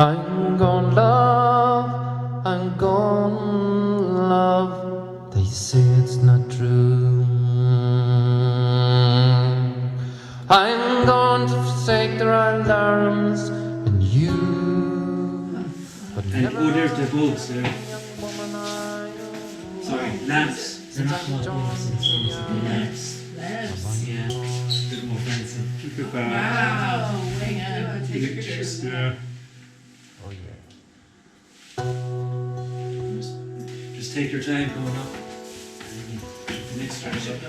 I'm gonna love, I'm gonna love. They say it's not true. I'm going to forsake their alarms and you. But oh, there's the bulbs there. Sorry, lamps. They're not called bulbs in terms of the lamps. Lamps? Yeah. A bit more fancy. Look at that. Wow, way out. Pictures, yeah. oh yeah. Just take your time going up. Next stretch up.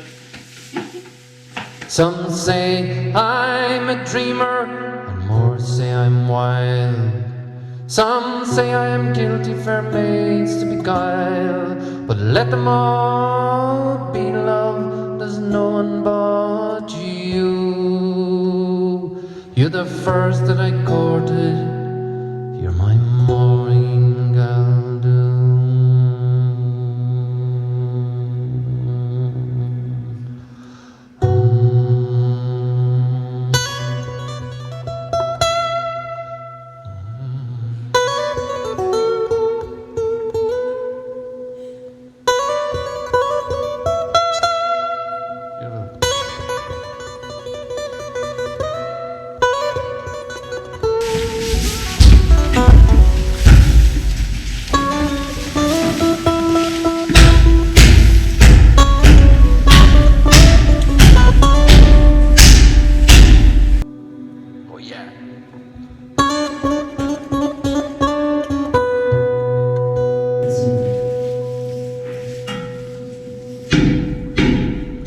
Some say I'm a dreamer, and more say I'm wild. Some say I am guilty, fair maids to beguile. But let them all be, love, there's no one but you. You're the first that I courted, you're my morning Galdoon.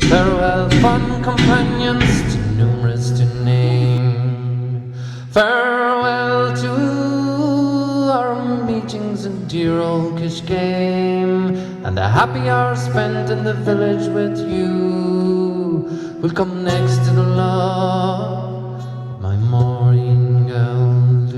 Farewell, fun companions, too numerous to name. Farewell to our meetings in dear old Kish Game, and the happy hours spent in the village with you will come next to the love of my Maureen Galdoon.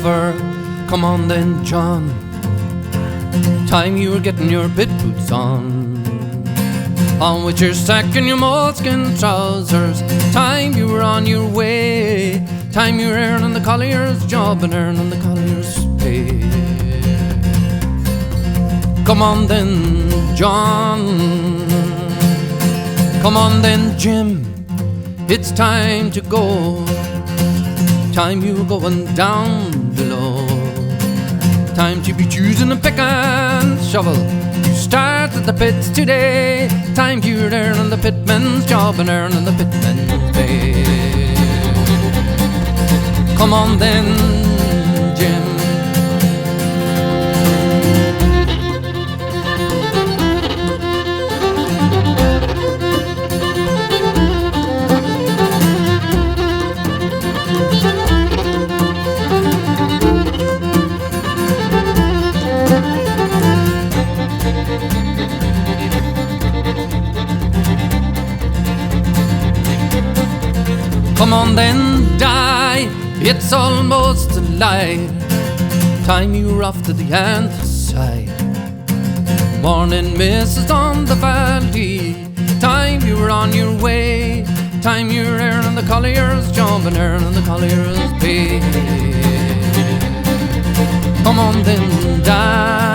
over. Come on then, John. Time you were getting your bit boots on with your sack and your moleskin trousers. Time you were on your way. Time you were earning the collier's job and earning the collier's pay. Come on then, John. Come on then, Jim. It's time to go. Time you were going down below. Time to be choosing a pick and shovel. You started the pits today. Time you're earning the pitman's job and earning the pitman's pay. Come on then, Jim. Come on then, die, it's almost a lie. Time you're off to the anthracite. Morning mists on the valley. Time you were on your way. Time you're earning the collier's job and earning the collier's pay. Come on then, die.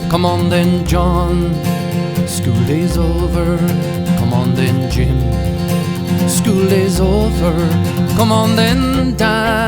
Come on then, John. School day's over. Come on then, Jim. School day's over. Come on then, Dad.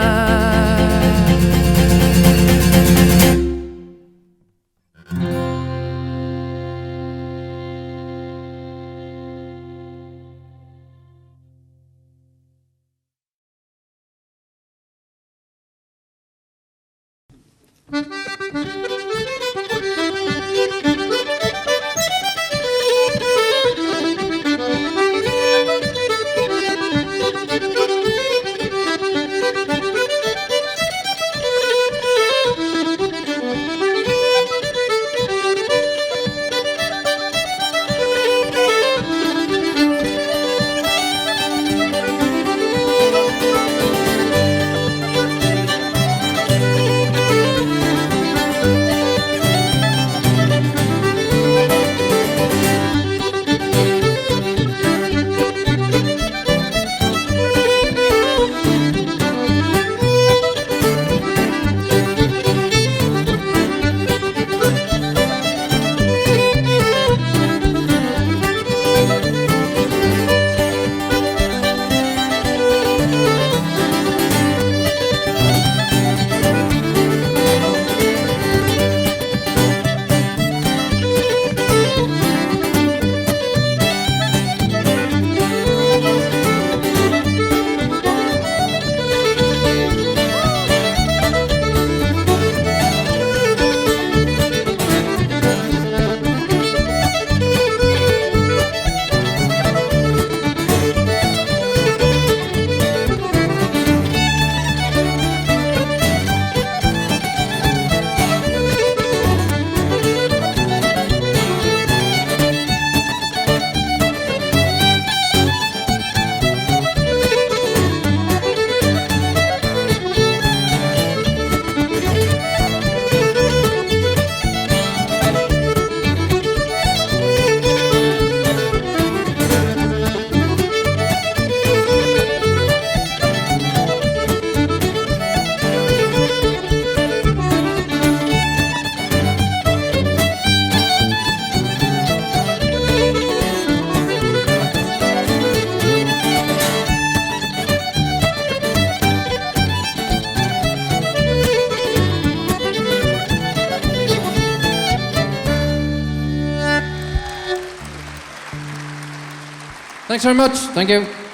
Thanks very much. Thank you.